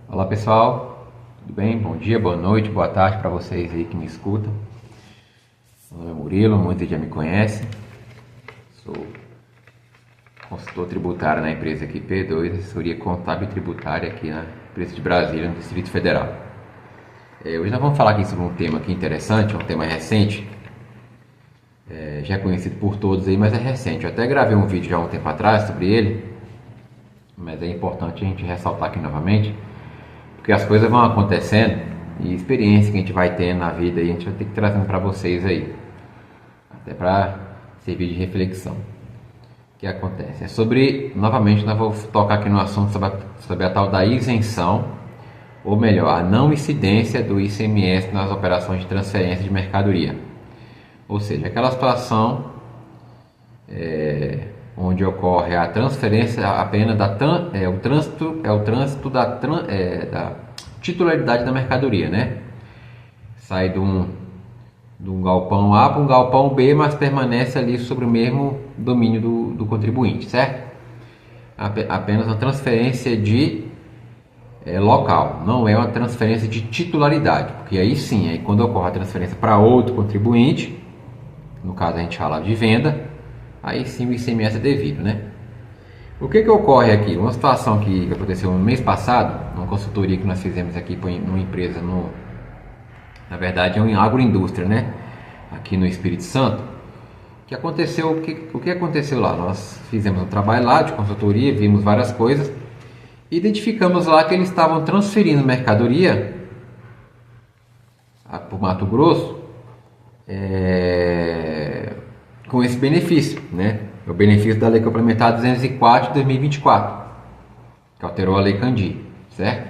Olá pessoal, tudo bem? Bom dia, boa noite, boa tarde para vocês aí que me escutam. Meu nome é Murilo, muitos já me conhecem. Sou consultor tributário na empresa aqui P2, assessoria contábil e tributária aqui na empresa de Brasília, no Distrito Federal. Hoje nós vamos falar aqui sobre um tema aqui interessante, um tema recente. Já é conhecido por todos aí, mas é recente. Eu até gravei um vídeo já há um tempo atrás sobre ele, mas é importante a gente ressaltar aqui novamente, porque as coisas vão acontecendo e experiência que a gente vai tendo na vida aí, a gente vai ter que trazendo para vocês aí, até para servir de reflexão. O que acontece? Novamente, nós vamos tocar aqui no assunto sobre a tal da isenção, ou melhor, a não incidência do ICMS nas operações de transferência de mercadoria. Ou seja, aquela situação onde ocorre a transferência apenas o trânsito da titularidade da mercadoria, né? Sai de um galpão A para um galpão B, mas permanece ali sobre o mesmo domínio do contribuinte, certo? Apenas uma transferência de local, não é uma transferência de titularidade, porque aí sim, aí quando ocorre a transferência para outro contribuinte, no caso a gente fala de venda, aí sim o ICMS é devido, né? O que ocorre aqui? Uma situação que aconteceu no mês passado, numa consultoria que nós fizemos aqui para uma empresa, na verdade é uma agroindústria, né? Aqui no Espírito Santo. O que aconteceu lá? Nós fizemos um trabalho lá de consultoria, vimos várias coisas, identificamos lá que eles estavam transferindo mercadoria para o Mato Grosso, com esse benefício, né? O benefício da Lei Complementar 204 de 2024, que alterou a Lei Candir, certo?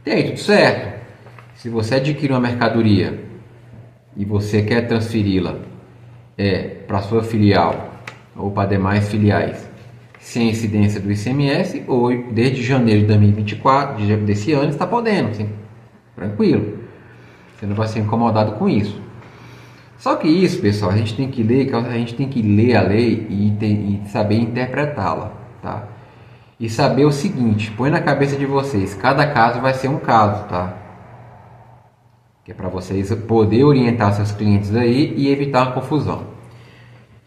E aí, tudo certo. Se você adquire uma mercadoria e você quer transferi-la para sua filial ou para demais filiais sem incidência do ICMS, ou desde janeiro de 2024, desse ano, está podendo, sim, tranquilo. Você não vai ser incomodado com isso. Só que isso, pessoal, a gente tem que ler a lei e saber interpretá-la, tá? E saber o seguinte, põe na cabeça de vocês, cada caso vai ser um caso, tá? Que é para vocês poder orientar seus clientes aí e evitar uma confusão. O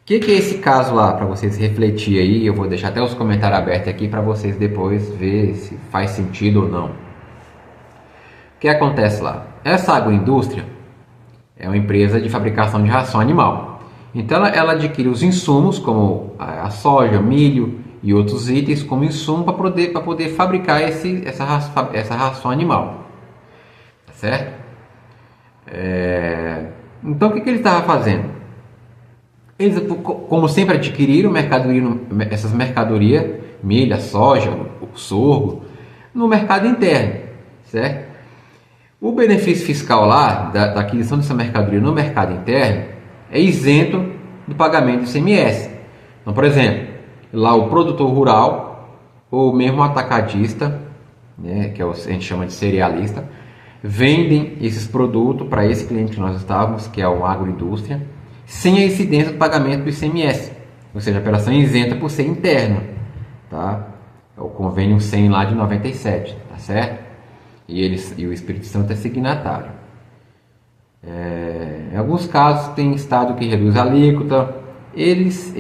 que é esse caso lá, para vocês refletir aí? Eu vou deixar até os comentários abertos aqui para vocês depois ver se faz sentido ou não. O que acontece lá? Essa agroindústria é uma empresa de fabricação de ração animal. Então ela adquire os insumos como a soja, milho e outros itens como insumo para poder fabricar essa ração animal. Tá certo? Então o que eles estavam fazendo? Eles, como sempre, adquiriram essas mercadorias, milho, soja, o sorgo, no mercado interno, certo? O benefício fiscal lá, da aquisição dessa mercadoria no mercado interno, é isento do pagamento do ICMS. Então, por exemplo, lá o produtor rural, ou mesmo o atacadista, né, que a gente chama de cerealista, vendem esses produtos para esse cliente que nós estávamos, que é o agroindústria, sem a incidência do pagamento do ICMS. Ou seja, a operação é isenta por ser interna. Tá? É o convênio 100 lá de 97, tá certo? E o Espírito Santo é signatário. Em alguns casos tem estado que reduz a alíquota. Eles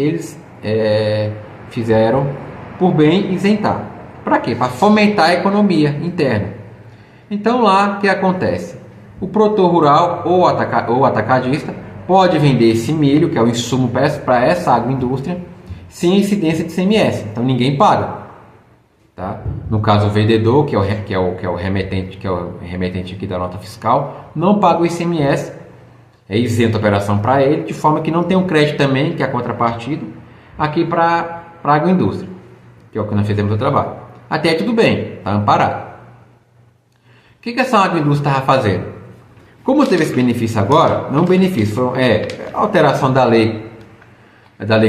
fizeram por bem isentar. Para quê? Para fomentar a economia interna. Então lá o que acontece? O produtor rural ou atacadista pode vender esse milho, que é o insumo para essa agroindústria, sem incidência de ICMS. Então ninguém paga. Tá? No caso, o vendedor, que é o remetente aqui da nota fiscal, não paga o ICMS, é isento a operação para ele, de forma que não tem um crédito também, que é a contrapartida, aqui para a agroindústria, que é o que nós fizemos o trabalho. Até aí tudo bem, está amparado. O que essa agroindústria estava fazendo? Como teve esse benefício agora, não benefício, a alteração da lei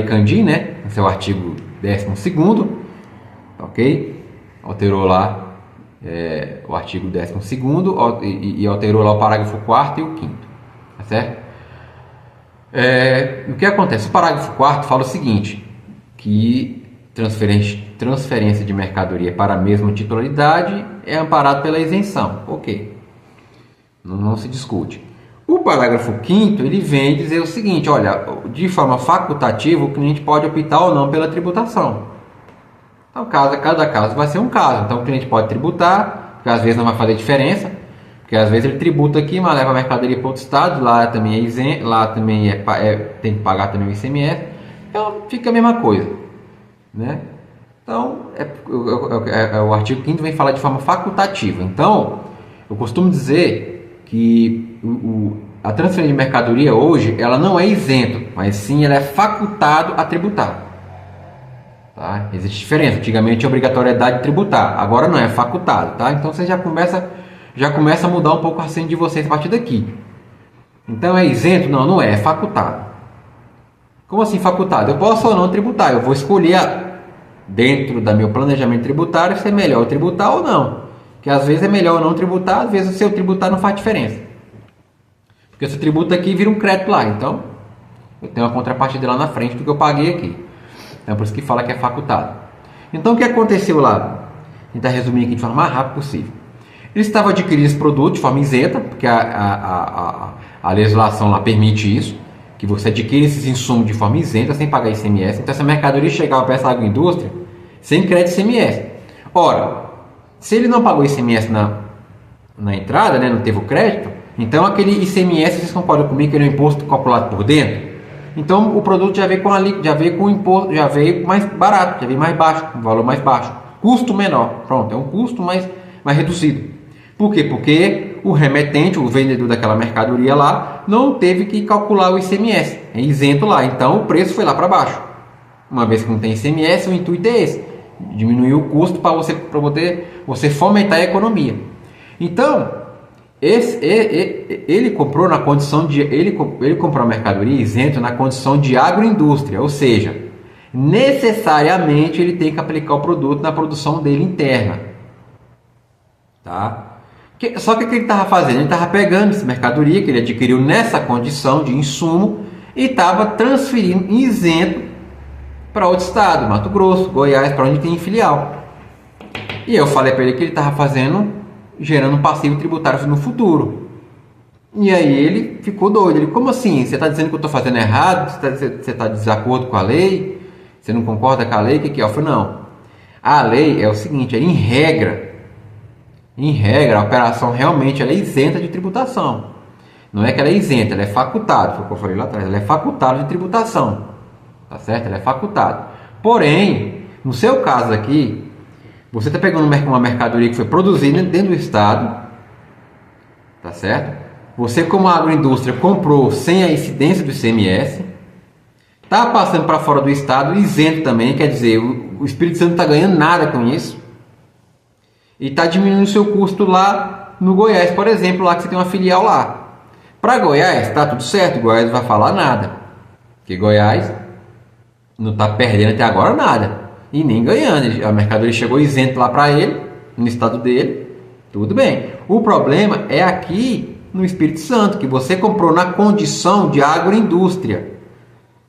Candir, né? Esse é o artigo 12º, ok? Alterou lá o artigo 12º e alterou lá o parágrafo 4º e o 5º, tá certo? O que acontece? O parágrafo 4º fala o seguinte, que transferência de mercadoria para a mesma titularidade é amparado pela isenção. Ok, não se discute. O parágrafo 5º, ele vem dizer o seguinte, olha, de forma facultativa o cliente pode optar ou não pela tributação. Então, cada caso vai ser um caso. Então, o cliente pode tributar, porque às vezes não vai fazer diferença, porque às vezes ele tributa aqui, mas leva a mercadoria para outro estado, lá também é isento, lá também tem que pagar também o ICMS, então fica a mesma coisa, né? Então, o artigo 5º vem falar de forma facultativa. Então, eu costumo dizer que a transferência de mercadoria hoje, ela não é isento, mas sim ela é facultado a tributar. Tá? Existe diferença. Antigamente tinha obrigatoriedade de tributar, agora não, é facultado. Tá? Então você já começa a mudar um pouco o raciocínio de vocês a partir daqui. Então é isento? Não, não é facultado. Como assim facultado? Eu posso ou não tributar, eu vou escolher dentro do meu planejamento tributário se é melhor eu tributar ou não. Porque às vezes é melhor eu não tributar, às vezes se eu tributar não faz diferença. Porque se eu tributo aqui vira um crédito lá, então eu tenho uma contrapartida lá na frente do que eu paguei aqui. Então por isso que fala que é facultado. Então o que aconteceu lá? Vou tentar resumir aqui de forma mais rápida possível. Eles estavam adquirindo esse produto de forma isenta, porque a legislação lá permite isso, que você adquire esses insumos de forma isenta, sem pagar ICMS. Então essa mercadoria chegava para essa agroindústria sem crédito ICMS. Ora, se ele não pagou ICMS na entrada, né, não teve o crédito, então aquele ICMS, vocês concordam comigo que ele é um imposto calculado por dentro? Então o produto já veio com o imposto, já veio mais barato, já veio mais baixo, um valor mais baixo, custo menor. Pronto, é um custo mais reduzido. Por quê? Porque o remetente, o vendedor daquela mercadoria lá, não teve que calcular o ICMS, é isento lá, então o preço foi lá para baixo. Uma vez que não tem ICMS, o intuito é esse, diminuir o custo para você fomentar a economia. Então, ele comprou na condição de ele comprou a mercadoria isento na condição de agroindústria, ou seja, necessariamente ele tem que aplicar o produto na produção dele interna, tá? Só que o que ele estava fazendo? Ele estava pegando essa mercadoria que ele adquiriu nessa condição de insumo e estava transferindo isento para outro estado, Mato Grosso, Goiás, para onde tem filial. E eu falei para ele que ele estava gerando um passivo tributário no futuro. E aí ele ficou doido. Ele, como assim? Você está dizendo que eu estou fazendo errado? Você está de desacordo com a lei? Você não concorda com a lei? O que é? Eu falei, não. A lei é o seguinte, em regra, a operação realmente ela é isenta de tributação. Não é que ela é isenta, ela é facultada. Foi o que eu falei lá atrás. Ela é facultada de tributação. Tá certo? Ela é facultada. Porém, no seu caso aqui, você está pegando uma mercadoria que foi produzida dentro do estado, tá certo? Você, como agroindústria, comprou sem a incidência do ICMS, está passando para fora do estado, isento também, quer dizer, o Espírito Santo não está ganhando nada com isso, e está diminuindo o seu custo lá no Goiás, por exemplo, lá que você tem uma filial lá. Para Goiás, está tudo certo, Goiás não vai falar nada, porque Goiás não está perdendo até agora nada. E nem ganhando, a mercadoria chegou isento lá para ele, no estado dele, tudo bem. O problema é aqui no Espírito Santo, que você comprou na condição de agroindústria,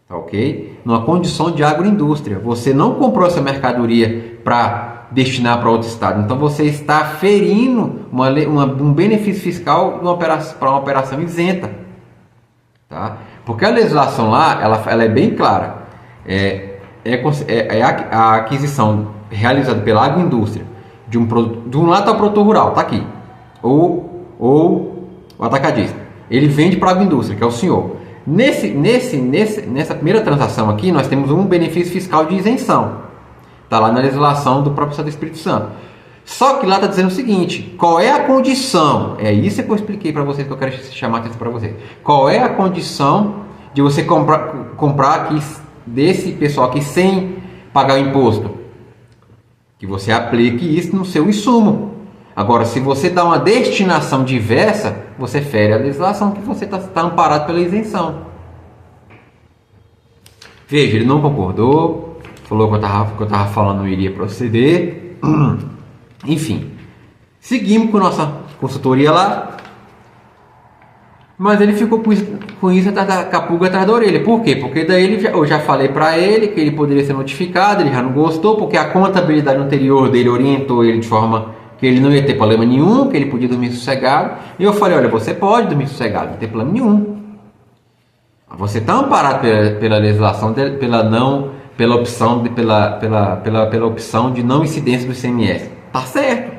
tá ok? Numa condição de agroindústria, você não comprou essa mercadoria para destinar para outro estado, então você está ferindo um benefício fiscal para uma operação isenta, tá? Porque a legislação lá, ela é bem clara, a aquisição realizada pela agroindústria de um produto, de um lado está o produtor rural, está aqui, ou o atacadista, ele vende para a agroindústria, que é o senhor. Nessa primeira transação aqui, nós temos um benefício fiscal de isenção, está lá na legislação do próprio Estado do Espírito Santo. Só que lá está dizendo o seguinte, qual é a condição, é isso que eu expliquei para vocês, que eu quero chamar a atenção para vocês, qual é a condição de você comprar aqui desse pessoal aqui sem pagar o imposto, que você aplique isso no seu insumo. Agora, se você dá uma destinação diversa, você fere a legislação que você está amparado pela isenção. Veja, ele não concordou, falou que eu estava falando não iria proceder. Enfim, seguimos com nossa consultoria lá. Mas ele ficou com isso com a pulga atrás da orelha. Por quê? Porque daí eu já falei para ele que ele poderia ser notificado, ele já não gostou, porque a contabilidade anterior dele orientou ele de forma que ele não ia ter problema nenhum, que ele podia dormir sossegado. E eu falei, olha, você pode dormir sossegado, não tem problema nenhum. Você está amparado pela legislação, pela opção de não incidência do ICMS. Tá certo.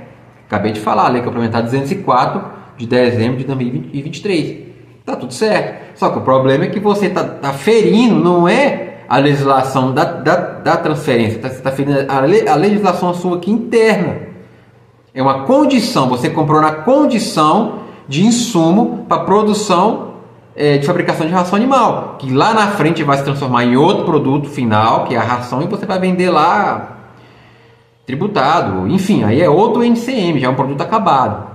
Acabei de falar, a Lei Complementar 204 de dezembro de 2023. Tá tudo certo. Só que o problema é que você tá ferindo, não é a legislação da transferência, você está ferindo a legislação sua aqui interna. É uma condição, você comprou na condição de insumo para produção de fabricação de ração animal, que lá na frente vai se transformar em outro produto final, que é a ração, e você vai vender lá tributado. Enfim, aí é outro NCM, já é um produto acabado.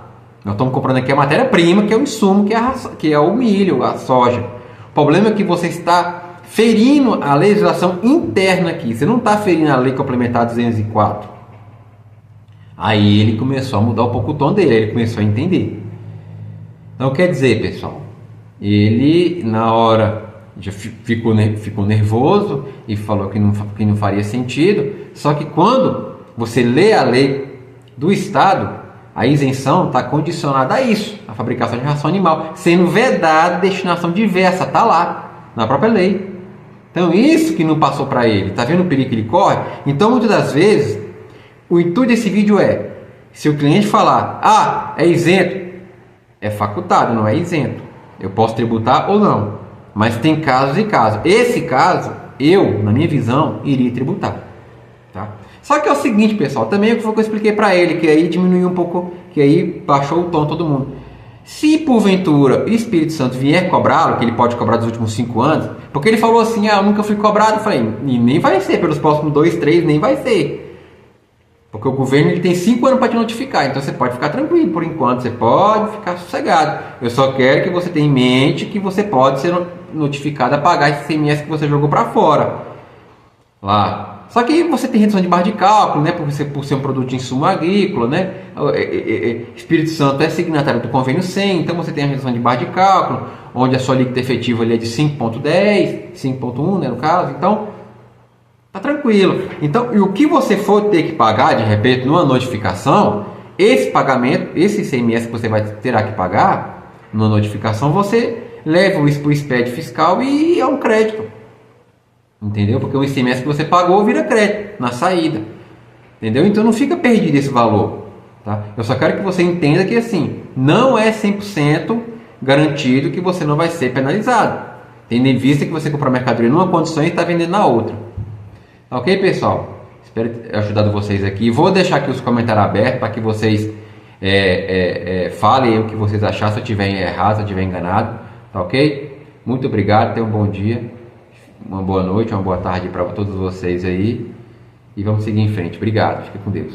Nós estamos comprando aqui a matéria-prima, que é o insumo, que é o milho, a soja. O problema é que você está ferindo a legislação interna aqui, você não está ferindo a Lei Complementar 204. Aí ele começou a mudar um pouco o tom dele, ele começou a entender. Então quer dizer, pessoal, ele na hora já ficou nervoso e falou que não faria sentido. Só que quando você lê a lei do Estado, a isenção está condicionada a isso, a fabricação de ração animal, sendo vedada destinação diversa, está lá na própria lei. Então isso que não passou para ele, está vendo o perigo que ele corre? Então muitas das vezes o intuito desse vídeo é, se o cliente falar, é isento, é facultado, não é isento. Eu posso tributar ou não, mas tem casos e casos. Esse caso, eu, na minha visão, iria tributar. Tá? Só que é o seguinte, pessoal, também foi o que eu expliquei para ele, que aí diminuiu um pouco, que aí baixou o tom todo mundo. Se porventura o Espírito Santo vier cobrá-lo, que ele pode cobrar dos últimos 5 anos, porque ele falou assim, eu nunca fui cobrado, eu falei, e nem vai ser, pelos próximos 2, 3, nem vai ser. Porque o governo ele tem 5 anos para te notificar, então você pode ficar tranquilo por enquanto, você pode ficar sossegado. Eu só quero que você tenha em mente que você pode ser notificado a pagar esse ICMS que você jogou para fora. Lá. Só que você tem redução de barra de cálculo, né? Por ser um produto de insumo agrícola, né? Espírito Santo é signatário do convênio 100, então você tem a redução de barra de cálculo, onde a sua alíquota efetiva ali é de 5,10, 5,1, né, no caso. Então, tá tranquilo. Então, e o que você for ter que pagar, de repente, numa notificação, esse pagamento, esse ICMS que você terá que pagar, numa notificação, você leva isso para o SPED fiscal e é um crédito. Entendeu? Porque o ICMS que você pagou vira crédito na saída. Entendeu? Então não fica perdido esse valor. Tá? Eu só quero que você entenda que assim, não é 100% garantido que você não vai ser penalizado. Tendo em vista que você comprou a mercadoria numa condição e está vendendo na outra. Ok, pessoal? Espero ter ajudado vocês aqui. Vou deixar aqui os comentários abertos para que vocês falem o que vocês acharam, se eu estiver errado, se eu estiver enganado. Tá ok? Muito obrigado, tenham um bom dia, uma boa noite, uma boa tarde para todos vocês aí. E vamos seguir em frente. Obrigado, fique com Deus.